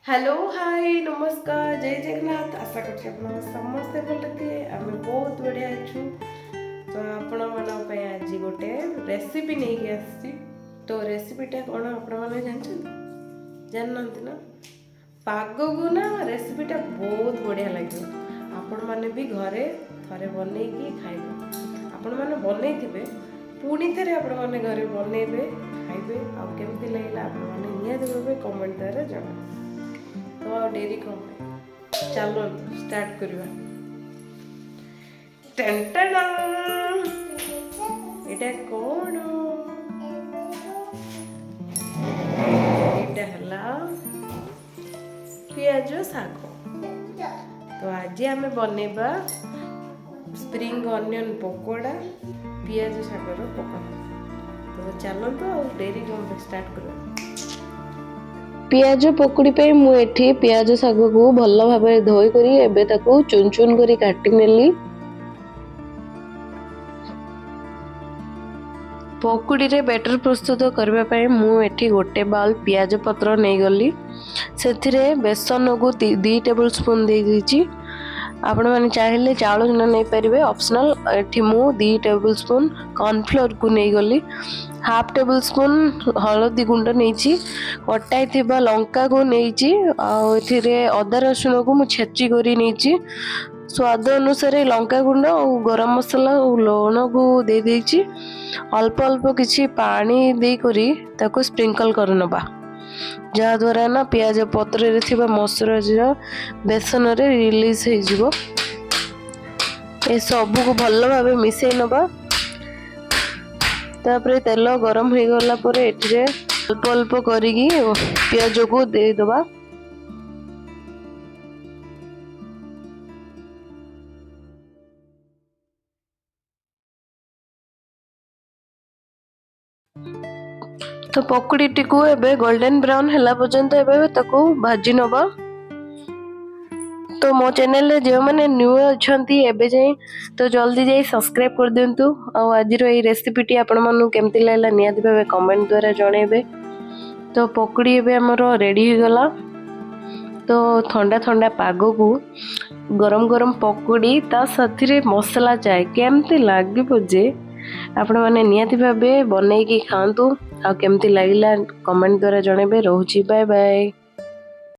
Hello hi नमस्कार जय जगन्नाथ आशा करছি ଆପଣ ସମସ୍ତେ ଭଲ ଥିବେ ଆମେ ବହୁତ ବଢ଼ିଆ ଅଛୁ ତ ଆପଣମାନଙ୍କ ପାଇଁ ଆଜି ଗୋଟେ ରେସିପି ନେଇକି ଆସିଛି ତ ରେସିପିଟା କ'ଣ ଆପଣମାନେ ଜାଣିଛନ୍ତି ଜାଣିନାହାନ୍ତି ନା ପାଗକୁ ନା ରେସିପିଟା ବହୁତ ବଢ଼ିଆ ଲାଗିବ ଆପଣମାନେ ବି ଘରେ ଥରେ ବନେଇକି ଖାଇବେ ଆପଣମାନେ ବନେଇଥିବେ ପୁଣି ଥରେ ଆପଣମାନେ ଘରେ ବନେଇବେ ଖାଇବେ ଆଉ କେମିତି ଲାଗିଲା ଆପଣମାନେ ନିହାତି ଭାବେ କମେଣ୍ଟ ଦ୍ୱାରା ଜଣାଇବେ तो डेरी कौन चलो स्टार्ट करवा एटा कौन एटा हला पियाज साग तो आज आम बनेबा स्प्रिंग ऑनियन पकोड़ा पियाज सागर पकोड़ा तो चलो तो डेरी कौन स्टार्ट करवा पियाज पकुड़ी पे मु एठी पियाज साग को भल भाव धोई करी एबे ताकू चुन चुन करी काटी नेली। पकुड़ी रे बैटर प्रस्तुत करबा पई मु एठी गोटे बाउल पियाज पत्र नै गली सेथिरे बेसन को 2 टेबल स्पून दे दीची आपण माने चाहिले चावल न नै परिबे ऑप्शनल एठी मु 2 टेबल स्पून कॉर्नफ्लोर को नै गली हाफ टेबल स्पून हळदी गुंड नैची कटाई थिबा लंका को नैची आ एथिरे अदा रसुण को मु छेची करी नैची स्वाद अनुसार लंका गुंड और गरम मसला और लवण को दे देची अल्प अल्प किछि पानी दे करी ताको स्प्रिंकल कर नबा जहाँ द्वारा ना पियाज पत्र रे थिबा मॉइस्चराइजर बेसन रे रिलीज हो जिवो ए सब को भल भाबे मिसै नबा तापरे तेल गरम हो गला परे एठरे अल्प अल्प करिकी पियाज को दे दबा तो पकुड़ी टिकू एबे गोल्डन ब्राउन हला पर्यंत एबे ताको भाजी नबा तो मो चैनल रे जो माने न्यू अछंती एबे जाई तो जल्दी जाई सब्सक्राइब कर दियंतु आ आज रो ए रेसिपी टी आपण मानु केमति लागला नियाति भाबे कमेंट द्वारा जणेबे तो पकुड़ी एबे हमरो रेडी हो गला तो ठंडा ठंडा पागो को गरम गरम पकुड़ी ता साथी रे मसाला चाय केमति लागिबो जे आपण माने नियाति भाबे बनेकी खांतु आ केमति लागिला कमेंट द्वारा जणेबे रहउची बाय बाय।